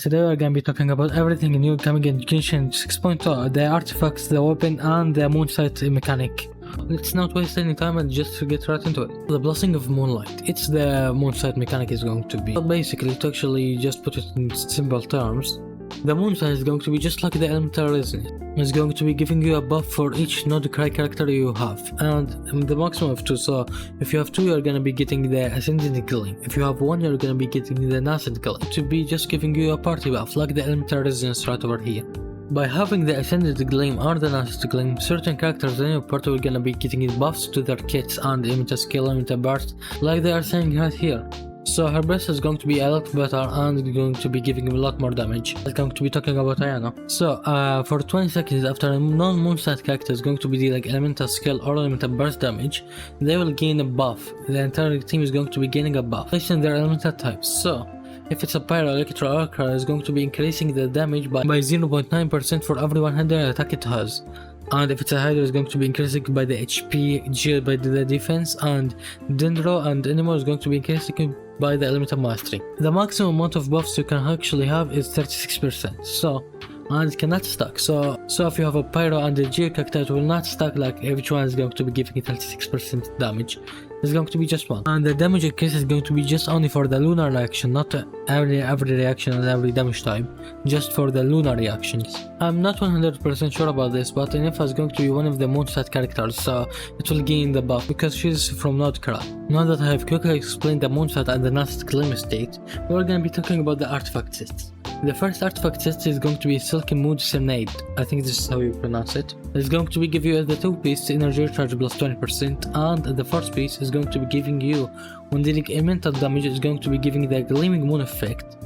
Today we're gonna be talking about everything new coming in Genshin 6.0, the artifacts, the weapon, and the moonsight mechanic. Let's not waste any time and just get right into it. The blessing of moonlight. It's the moonsight mechanic is going to be. But basically, to actually just put it in simple terms, the moonsight is going to be just like the elemental resonance. It's going to be giving you a buff for each node character you have, and the maximum of 2. So if you have 2, you're gonna be getting the ascendant gleam. If you have 1, you're gonna be getting the nascent gleam. To be just giving you a party buff like the elemental resonance right over here. By having the ascendant gleam or the nascent gleam, certain characters in your party are gonna be getting buffs to their kits and imita skill, imita burst, like they are saying right here. So her burst is going to be a lot better and going to be giving him a lot more damage. I'm going to be talking about Ayano. So for 20 seconds after a non-moonsight character is going to be dealing elemental skill or elemental burst damage, they will gain a buff. The entire team is going to be gaining a buff based on their elemental types. So if it's a Pyro, Electro, or Arca, is going to be increasing the damage by 0.9% for every 100 attack it has. And if it's a Hydra, is going to be increasing by the HP, G by the defense, and Dendro and Anemo is going to be increasing by the elemental mastery. The maximum amount of buffs you can actually have is 36%. And it cannot stack. So if you have a Pyro and a G character, it will not stack like each one is going to be giving 36% damage. It's going to be just one. And the damage increase is going to be just only for the lunar reaction, not every reaction and every damage type, just for the lunar reactions. I'm not 100% sure about this, but Enifa is going to be one of the moonsight characters, so it will gain the buff because she's from Nodkra. Now that I have quickly explained the moonsight and the nascent gleam state, we're going to be talking about the artifact sets. The first artifact set is going to be Silky Mood Serenade. I think this is how you pronounce it. It's going to be give you the 2-piece energy recharge plus 20%, and the first piece is going to be giving you, when dealing elemental damage, is going to be giving the Gleaming Moon effect.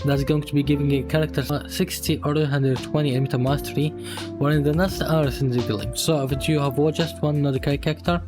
That's going to be giving a character 60 or 120 elemental mastery, while in the next hours in the gleam. So if you have just one node character,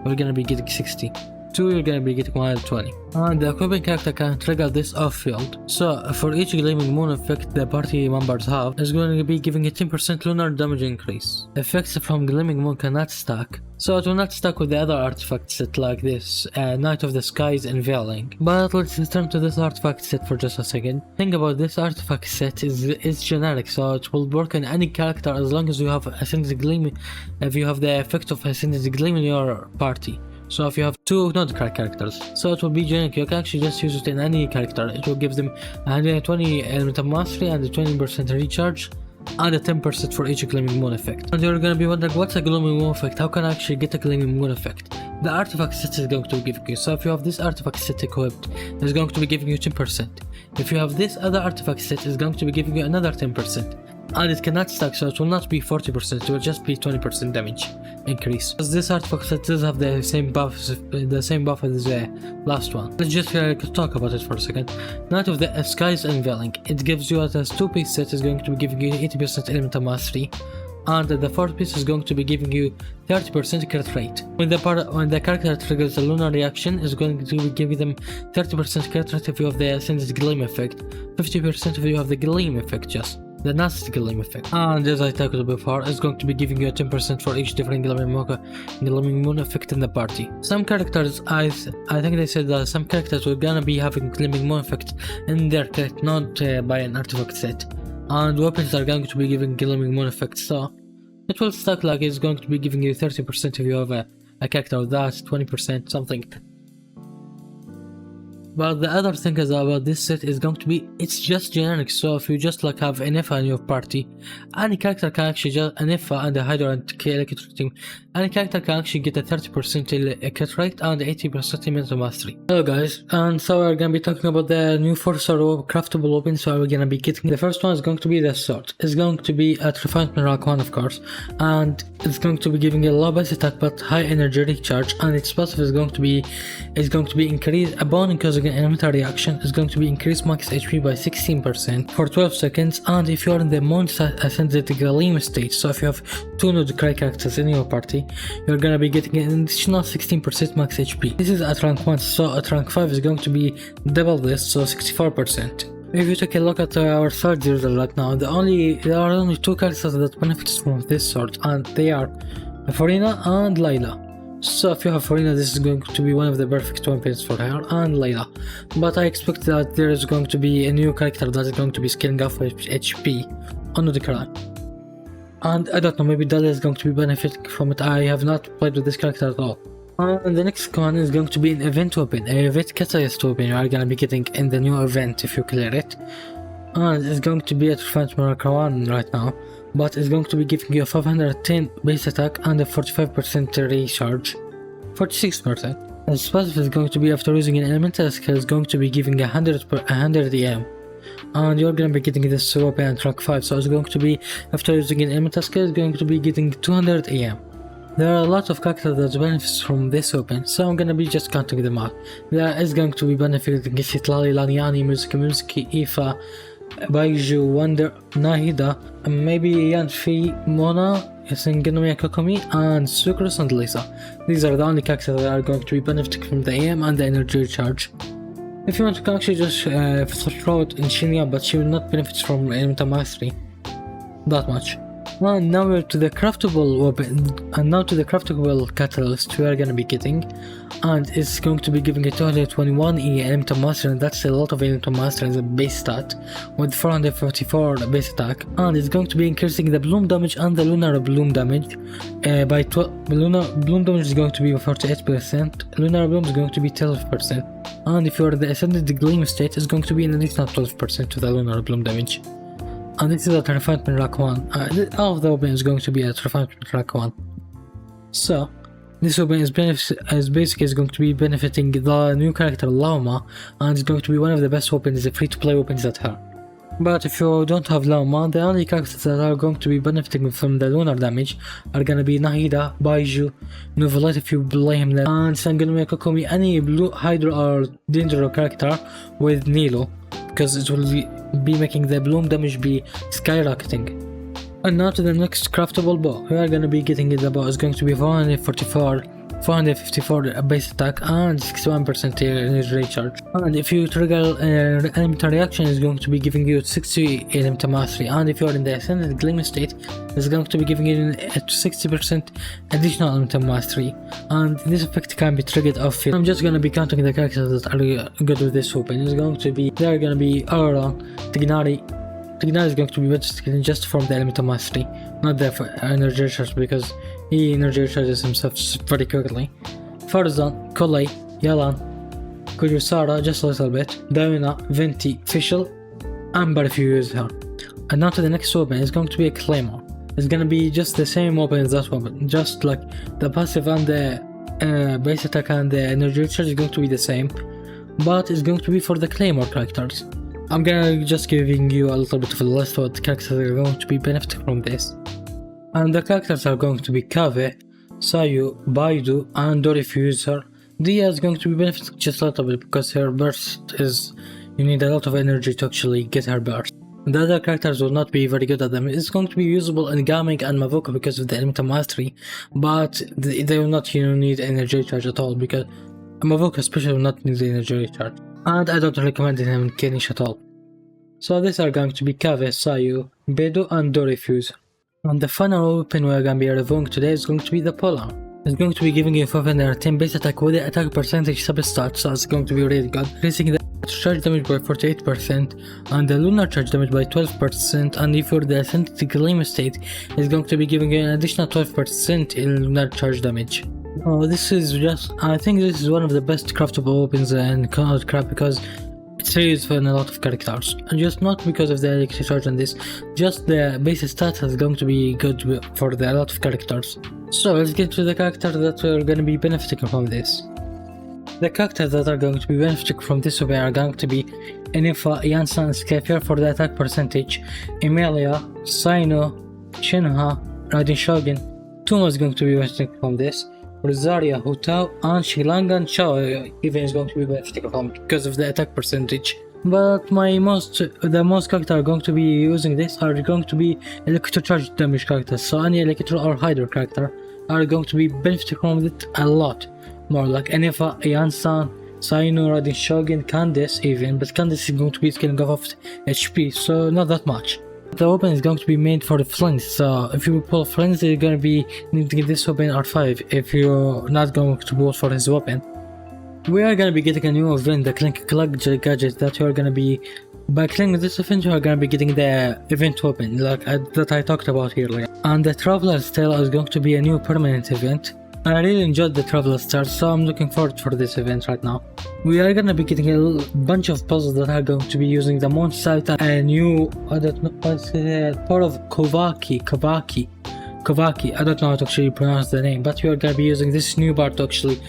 we're gonna be getting 60. 2, you're gonna be getting 120. And the equipping character can trigger this off field. So for each gleaming moon effect the party members have, is going to be giving a 10% lunar damage increase. Effects from gleaming moon cannot stack, so it will not stack with the other artifact set like this, Night of the Skies Unveiling. But let's return to this artifact set for just a second. Think about this artifact set is generic, so it will work on any character as long as you have Ascendant Gleam, if you have the effect of Ascendant Gleam in your party. So if you have 2 node characters, so it will be generic. You can actually just use it in any character. It will give them 120 elemental mastery and a 20% recharge and a 10% for each gleaming moon effect. And you're gonna be wondering, what's a gleaming moon effect? How can I actually get a gleaming moon effect? The artifact set is going to be giving you. So if you have this artifact set equipped, it's going to be giving you 10%. If you have this other artifact set, it's going to be giving you another 10%. And it cannot stack, so it will not be 40%, it will just be 20% damage increase. Because this artifact set does have the same buff as the last one. Let's just talk about it for a second. Night of the Skies Unveiling. It gives you as a 2-piece set, is going to be giving you 80% elemental mastery. And the 4th piece is going to be giving you 30% crit rate. When the character triggers the lunar reaction, is going to be giving them 30% crit rate if you have the Ascendant Gleam effect, 50% if you have the Gleam effect, just the nasty gleam effect. And as I talked before, it's going to be giving you a 10% for each different gleaming moon effect in the party. Some characters, I think they said that some characters were gonna be having gleaming moon effect in their kit, not by an artifact set. And weapons are going to be giving gleaming moon effect, so it will stack like it's going to be giving you 30% if you have a character of that, 20%, something. But the other thing is about this set is going to be, it's just generic, so if you just like have Enifa in your party, any character can actually just, Enifa and the Hydra and Electric team, any character can actually get a 30% crit rate and 80% mental mastery. Hello guys, and so we're gonna be talking about the new 4-star craftable weapons, so we're gonna be getting, the first one is going to be the sword. It's going to be at Refinement Rank 1 of course, and it's going to be giving a low base attack but high energy recharge, and its passive is going to be increased upon causing an elemental reaction, is going to be increased max HP by 16% for 12 seconds, and if you are in the moonsight ascendant gleam state, so if you have 2 node characters in your party, you're gonna be getting an additional 16% max HP. This is at rank 1, so at rank 5 is going to be double this, so 64%. If you take a look at our sword user right now, there are only 2 characters that benefit from this sword, and they are Farina and Layla. So if you have Farina, this is going to be one of the perfect weapons for her, and Layla. But I expect that there is going to be a new character that is going to be scaling up with HP on the Quran. And I don't know, maybe Dahlia is going to be benefiting from it. I have not played with this character at all. And the next one is going to be an event weapon, a event catalyst weapon you are going to be getting in the new event if you clear it. And it's going to be at Front Marakawan right now, but it's going to be giving you a 510 base attack and a 45% recharge. 46%. And its passive is going to be after using an elemental skill is going to be giving 100 EM. And you're going to be getting this weapon at rank 5, so it's going to be after using an elemental skill it's going to be getting 200 EM. There are a lot of characters that benefits from this weapon, so I'm gonna be just counting them out. There is going to be benefiting Isitlali, Laniani, Muziki, Ifa, Baiju, Wonder, Nahida, and maybe Yanfi, Mona, Sengenome Kokomi, and Sucrus and Lisa. These are the only characters that are going to be benefiting from the AM and the energy recharge. If you want, you can actually just throw it in Shinya, but she will not benefit from Elemental Mastery that much. And now we're to the craftable weapon, and now to the craftable catalyst we are gonna be getting, and it's going to be giving a 221 elemental mastery, and that's a lot of elemental mastery as a base stat, with 444 base attack, and it's going to be increasing the bloom damage and the lunar bloom damage by 12. Lunar bloom damage is going to be 48%, lunar bloom is going to be 12%, and if you're the ascended gleam state, it's going to be an additional 12% to the lunar bloom damage. And this is at Refinement Rank 1. All of the weapon is going to be at Refinement Rank 1. So, this weapon is basically going to be benefiting the new character Lauma, and it's going to be one of the best weapons, the free-to-play weapons at her. But if you don't have Lauma, the only characters that are going to be benefiting from the lunar damage are gonna be Nahida, Baiju, Novelite if you play him, and Sanganome Kokomi, any blue Hydra or Danger character with Nilou, because it will be making the bloom damage be skyrocketing. And now to the next craftable bow. We are gonna be getting the bow is going to be 454 base attack and 61% energy recharge. And if you trigger elemental reaction, is going to be giving you 60 elemental mastery. And if you are in the ascended gleam state, it's going to be giving you 60% additional elemental mastery. And this effect can be triggered off field. I'm just gonna be counting the characters that are good with this weapon. It's going to be they are gonna be Aura, Tignari. Tignari is going to be better just from the elemental mastery, not the energy recharge, because he energy recharges himself very quickly. Farzan, Kolei, Yalan, Kujusara just a little bit, Diana, Venti, Fischl, Amber if you use her. And now to the next weapon, it's going to be a Claymore. It's gonna be just the same weapon as that weapon, just like the passive and the base attack and the energy recharge is going to be the same, but it's going to be for the Claymore characters. I'm gonna just giving you a little bit of a list of the characters that are going to be benefiting from this. And the characters are going to be Kave, Sayu, Baidu, and Dori if you use her. Dia is going to be benefiting just a little bit because her burst is, you need a lot of energy to actually get her burst. The other characters will not be very good at them. It's going to be usable in Gaming and Mavuka because of the elemental mastery, but they will not need energy recharge at all, because Mavuka especially will not need the energy recharge. And I don't recommend him in Kenish at all. So these are going to be Kave, Sayu, Bedu, and Dorifuse. And the final weapon we are going to be reviewing today is going to be the Polar. It's going to be giving you 510 base attack with the attack percentage substat, so it's going to be really good. Increasing the charge damage by 48% and the lunar charge damage by 12%, and if you're the ascended gleam state, it's going to be giving you an additional 12% in lunar charge damage. Oh, this is just, I think this is one of the best craftable weapons in Cloud Crab because it's used in a lot of characters, and just not because of the electric charge on this, just the base stats is going to be good for a lot of characters. So let's get to the characters that are going to be benefiting from this. The characters that are going to be benefiting from this weapon are going to be Enifa, Yansan, Scapier for the attack percentage, Emilia, Saino, Shinha, Raiden Shogun. Tuma is going to be benefiting from this. Rosaria, Hutao, and Shilangan Chao even is going to be benefiting from because of the attack percentage. But the most characters are going to be using this are going to be electro charge damage characters. So any electro or hydro character are going to be benefiting from it a lot more, like Enifa, Yansan, Saino, Raiden Shogun, Candice even, but Candice is going to be scaling off HP, so not that much. The weapon is going to be made for the flings, so if you pull flings, you're gonna be need to get this weapon R5 if you're not going to vote for his weapon. We are gonna be getting a new event, the Clink gadget, that you're gonna be, by clicking this event, you are gonna be getting the event weapon, like that I talked about here. And the Traveler's Tale is going to be a new permanent event. And I really enjoyed the Traveler's Tale, so I'm looking forward for this event right now. We are gonna be getting a bunch of puzzles that are going to be using the moonsight and a new, I don't know, what's it, part of Kavaki, I don't know how to actually pronounce the name, but we are gonna be using this new part to actually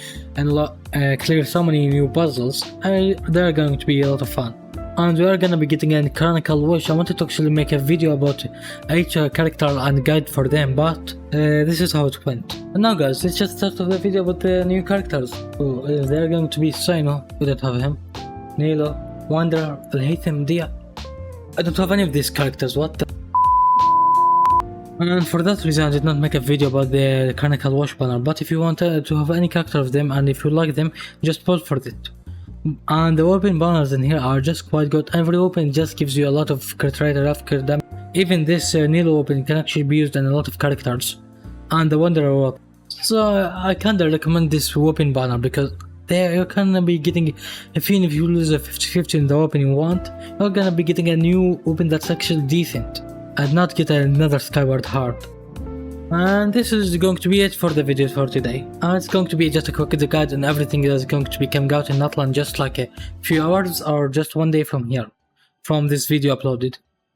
clear so many new puzzles, and they're going to be a lot of fun. And we are gonna be getting a Chronicle Watch. I wanted to actually make a video about each character and guide for them, but this is how it went. And now guys, let's just start off the video with the new characters. They're going to be Sino, we don't have him, Nilou, Wanderer, Al-Haytham, Dia. I don't have any of these characters, what the. And for that reason I did not make a video about the Chronicle Watch banner, but if you want to have any character of them and if you like them, just vote for it. And the weapon banners in here are just quite good. Every weapon just gives you a lot of crit rate and crit damage. Even this Nilou weapon can actually be used on a lot of characters. And the Wanderer weapon. So I kinda recommend this weapon banner because there you're gonna be getting, even if you lose a 50-50 in the weapon you want, you're gonna be getting a new weapon that's actually decent. And not get another Skyward Heart. And this is going to be it for the video for today. And it's going to be just a quick guide on everything that is going to be coming out in Natlan just like a few hours or just one day from here, from this video uploaded.